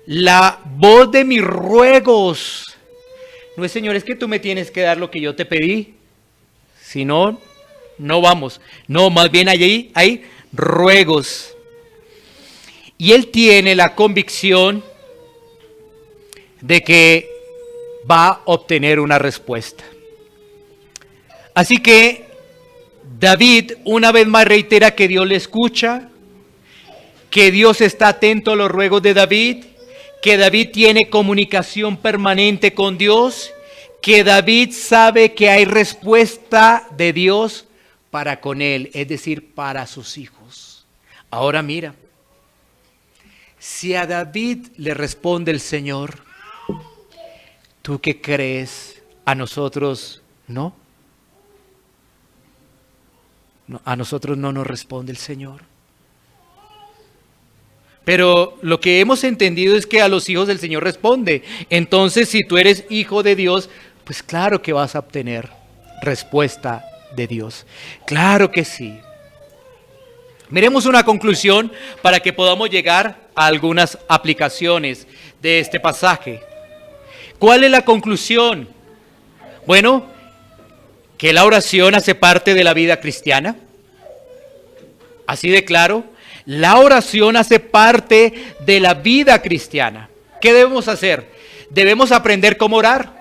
la voz de mis ruegos. No es, Señor, es que tú me tienes que dar lo que yo te pedí. Si no, no vamos. No, más bien allí hay ruegos. Y Él tiene la convicción de que va a obtener una respuesta. Así que David una vez más reitera que Dios le escucha, que Dios está atento a los ruegos de David, que David tiene comunicación permanente con Dios, que David sabe que hay respuesta de Dios para con él, es decir, para sus hijos. Ahora mira, si a David le responde el Señor, ¿tú qué crees? A nosotros no. A nosotros no nos responde el Señor. Pero lo que hemos entendido es que a los hijos del Señor responde. Entonces, si tú eres hijo de Dios, pues claro que vas a obtener respuesta de Dios. Claro que sí. Miremos una conclusión para que podamos llegar a algunas aplicaciones de este pasaje. ¿Cuál es la conclusión? Bueno, que la oración hace parte de la vida cristiana. Así de claro, la oración hace parte de la vida cristiana. ¿Qué debemos hacer? Debemos aprender cómo orar.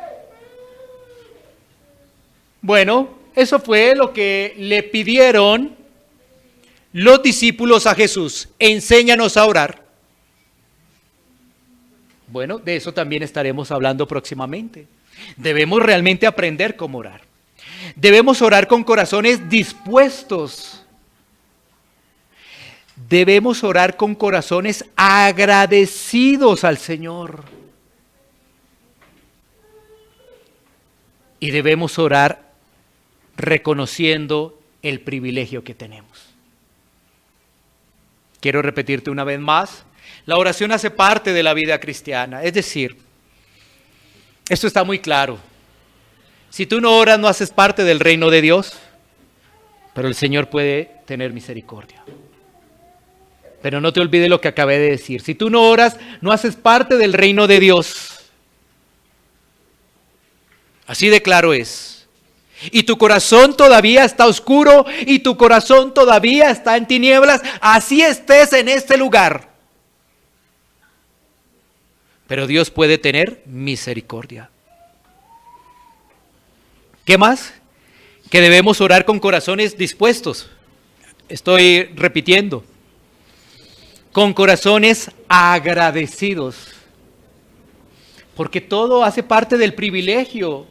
Bueno, eso fue lo que le pidieron los discípulos a Jesús. Enséñanos a orar. Bueno, de eso también estaremos hablando próximamente. Debemos realmente aprender cómo orar. Debemos orar con corazones dispuestos. Debemos orar con corazones agradecidos al Señor. Y debemos orar reconociendo el privilegio que tenemos. Quiero repetirte una vez más. La oración hace parte de la vida cristiana. Es decir, esto está muy claro. Si tú no oras, no haces parte del reino de Dios, pero el Señor puede tener misericordia. Pero no te olvides lo que acabé de decir. Si tú no oras, no haces parte del reino de Dios. Así de claro es. Y tu corazón todavía está oscuro y tu corazón todavía está en tinieblas. Así estés en este lugar. Pero Dios puede tener misericordia. ¿Qué más? Que debemos orar con corazones dispuestos. Estoy repitiendo. Con corazones agradecidos. Porque todo hace parte del privilegio.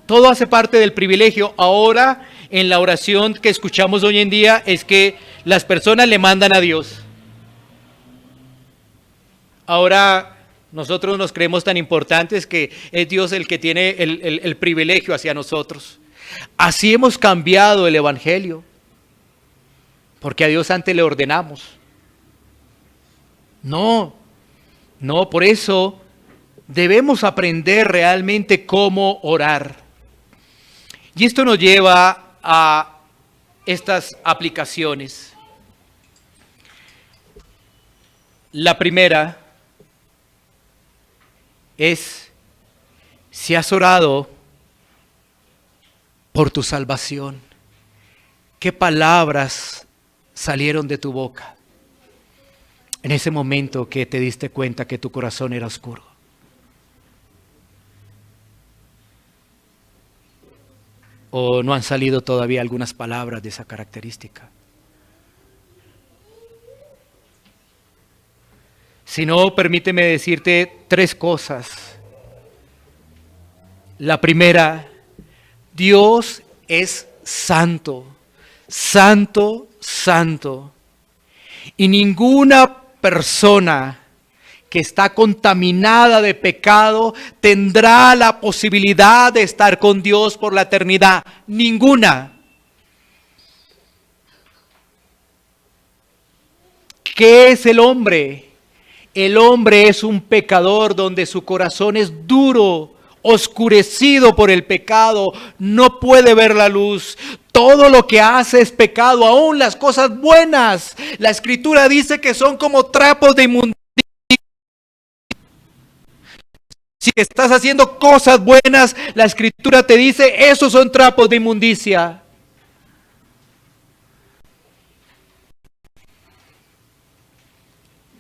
Todo hace parte del privilegio. Ahora, en la oración que escuchamos hoy en día, es que las personas le mandan a Dios. Ahora, nosotros nos creemos tan importantes que es Dios el que tiene el privilegio hacia nosotros. Así hemos cambiado el Evangelio. Porque a Dios antes le ordenamos. No, por eso debemos aprender realmente cómo orar. Y esto nos lleva a estas aplicaciones. La primera es, si has orado por tu salvación, ¿qué palabras salieron de tu boca? en ese momento que te diste cuenta que tu corazón era oscuro? ¿O no han salido todavía algunas palabras de esa característica? Si no, permíteme decirte 3 cosas. La primera, Dios es santo, santo, santo. Y ninguna persona que está contaminada de pecado tendrá la posibilidad de estar con Dios por la eternidad. Ninguna. ¿Qué es el hombre? El hombre es un pecador donde su corazón es duro, oscurecido por el pecado, no puede ver la luz. Todo lo que hace es pecado, aún las cosas buenas. La Escritura dice que son como trapos de inmundicia. Si estás haciendo cosas buenas, la Escritura te dice, esos son trapos de inmundicia.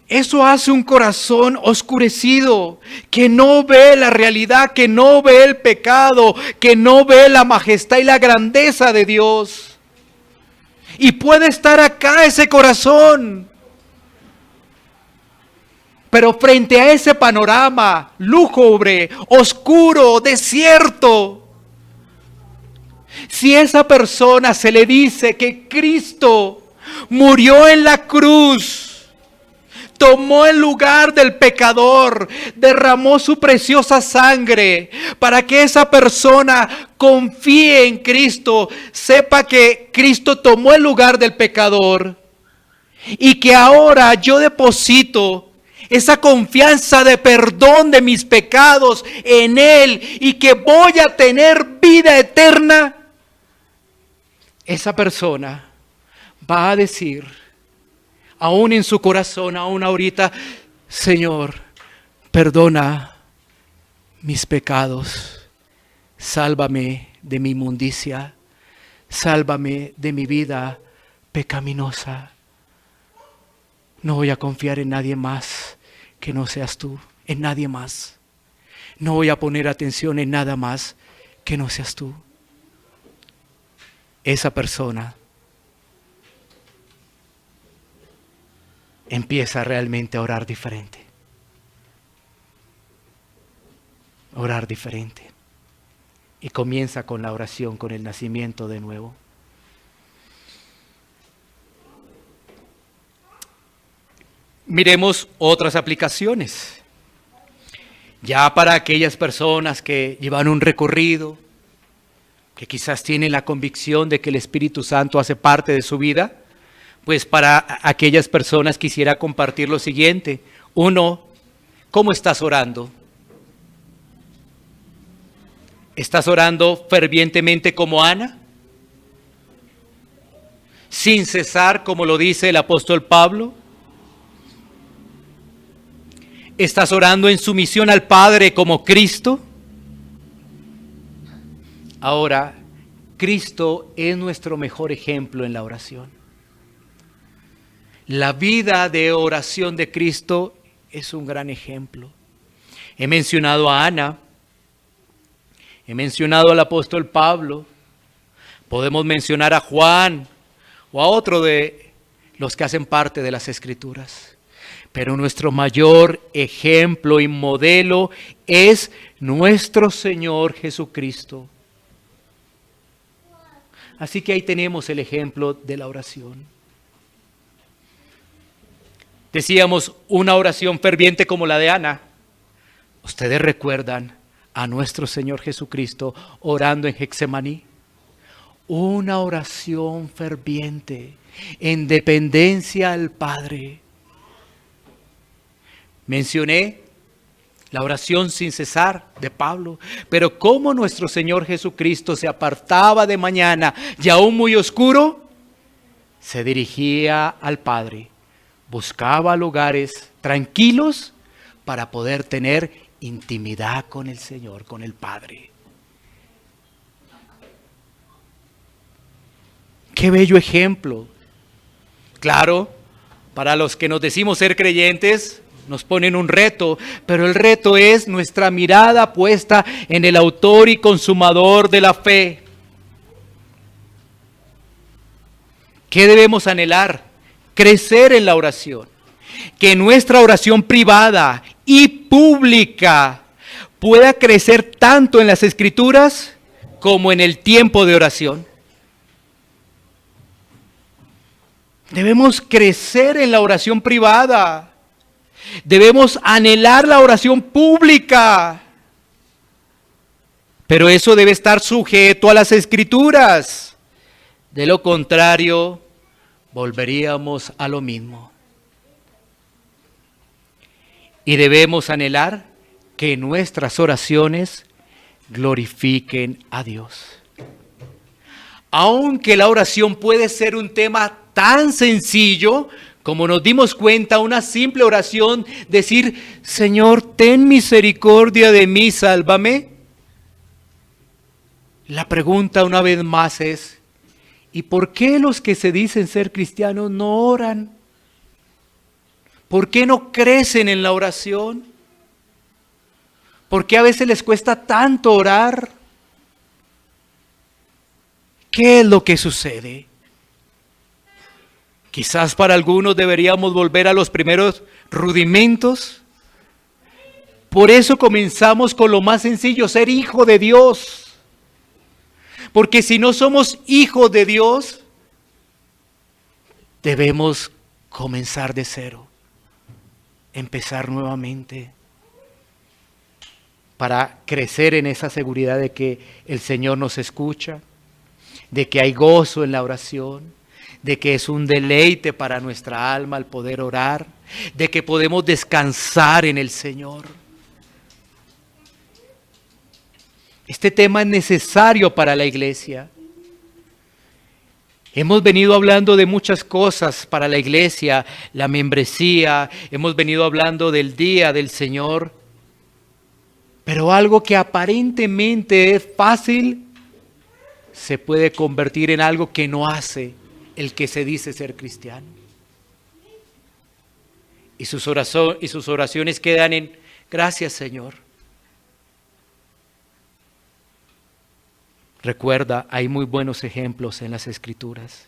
Eso hace un corazón oscurecido, que no ve la realidad, que no ve el pecado, que no ve la majestad y la grandeza de Dios. Y puede estar acá ese corazón. Pero frente a ese panorama lúgubre, oscuro, desierto, si esa persona se le dice que Cristo murió en la cruz, tomó el lugar del pecador, derramó su preciosa sangre para que esa persona confíe en Cristo, sepa que Cristo tomó el lugar del pecador y que ahora yo deposito esa confianza de perdón de mis pecados en Él y que voy a tener vida eterna, esa persona va a decir, aún en su corazón, aún ahorita, Señor, perdona mis pecados, sálvame de mi inmundicia, sálvame de mi vida pecaminosa. No voy a confiar en nadie más que no seas tú, en nadie más. No voy a poner atención en nada más que no seas tú. Esa persona empieza realmente a orar diferente. Orar diferente. Y comienza con la oración, con el nacimiento de nuevo. Miremos otras aplicaciones. Ya para aquellas personas que llevan un recorrido, que quizás tienen la convicción de que el Espíritu Santo hace parte de su vida, pues para aquellas personas quisiera compartir lo siguiente. 1, ¿cómo estás orando? ¿Estás orando fervientemente como Ana? ¿Sin cesar, como lo dice el apóstol Pablo? ¿Estás orando en sumisión al Padre como Cristo? Ahora, Cristo es nuestro mejor ejemplo en la oración. La vida de oración de Cristo es un gran ejemplo. He mencionado a Ana, he mencionado al apóstol Pablo, podemos mencionar a Juan o a otro de los que hacen parte de las Escrituras. Pero nuestro mayor ejemplo y modelo es nuestro Señor Jesucristo. Así que ahí tenemos el ejemplo de la oración. Decíamos, una oración ferviente como la de Ana. ¿Ustedes recuerdan a nuestro Señor Jesucristo orando en Getsemaní? Una oración ferviente en dependencia al Padre. Mencioné la oración sin cesar de Pablo, pero cómo nuestro Señor Jesucristo se apartaba de mañana y aún muy oscuro, se dirigía al Padre, buscaba lugares tranquilos para poder tener intimidad con el Señor, con el Padre. Qué bello ejemplo. Claro, Para los que nos decimos ser creyentes, nos ponen un reto, pero el reto es nuestra mirada puesta en el autor y consumador de la fe. ¿Qué debemos anhelar? Crecer en la oración. Que nuestra oración privada y pública pueda crecer tanto en las Escrituras como en el tiempo de oración. Debemos crecer en la oración privada. Debemos anhelar la oración pública. Pero eso debe estar sujeto a las Escrituras. De lo contrario, volveríamos a lo mismo. Y debemos anhelar que nuestras oraciones glorifiquen a Dios. Aunque la oración puede ser un tema tan sencillo, como nos dimos cuenta, una simple oración, decir, Señor, ten misericordia de mí, sálvame. La pregunta una vez más es, ¿y por qué los que se dicen ser cristianos no oran? ¿Por qué no crecen en la oración? ¿Por qué a veces les cuesta tanto orar? ¿Qué es lo que sucede? Quizás para algunos deberíamos volver a los primeros rudimentos. Por eso comenzamos con lo más sencillo, ser hijo de Dios. Porque si no somos hijos de Dios, debemos comenzar de cero. Empezar nuevamente. Para crecer en esa seguridad de que el Señor nos escucha, de que hay gozo en la oración, de que es un deleite para nuestra alma el poder orar, de que podemos descansar en el Señor. Este tema es necesario para la iglesia. Hemos venido hablando de muchas cosas para la iglesia, la membresía, hemos venido hablando del día del Señor, pero algo que aparentemente es fácil, se puede convertir en algo que no hace el que se dice ser cristiano. Y sus oraciones quedan en, gracias Señor. Recuerda, hay muy buenos ejemplos en las Escrituras.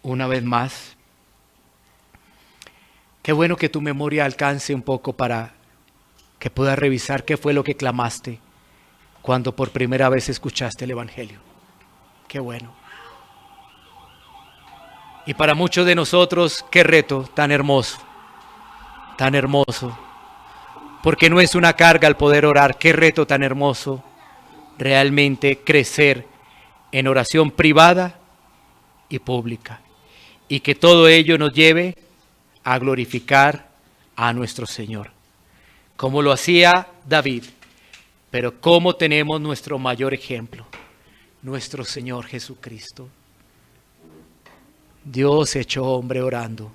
Una vez más, qué bueno que tu memoria alcance un poco para que puedas revisar qué fue lo que clamaste cuando por primera vez escuchaste el Evangelio. Qué bueno. Y para muchos de nosotros, qué reto tan hermoso, porque no es una carga el poder orar, qué reto tan hermoso realmente crecer en oración privada y pública, y que todo ello nos lleve a glorificar a nuestro Señor, como lo hacía David, pero como tenemos nuestro mayor ejemplo, nuestro Señor Jesucristo. Dios hecho hombre orando.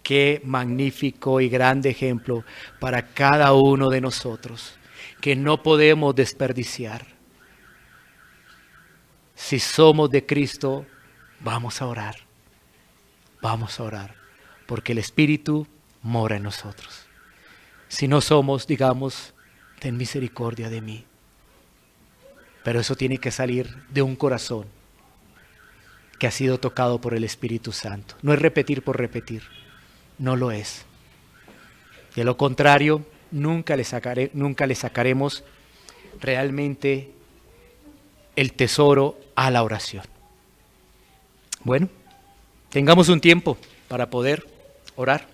Qué magnífico y grande ejemplo para cada uno de nosotros, que no podemos desperdiciar. Si somos de Cristo, vamos a orar, porque el Espíritu mora en nosotros. Si no somos, digamos, ten misericordia de mí. Pero eso tiene que salir de un corazón que ha sido tocado por el Espíritu Santo. No es repetir por repetir, no lo es. De lo contrario, nunca le sacaremos realmente el tesoro a la oración. Bueno, tengamos un tiempo para poder orar.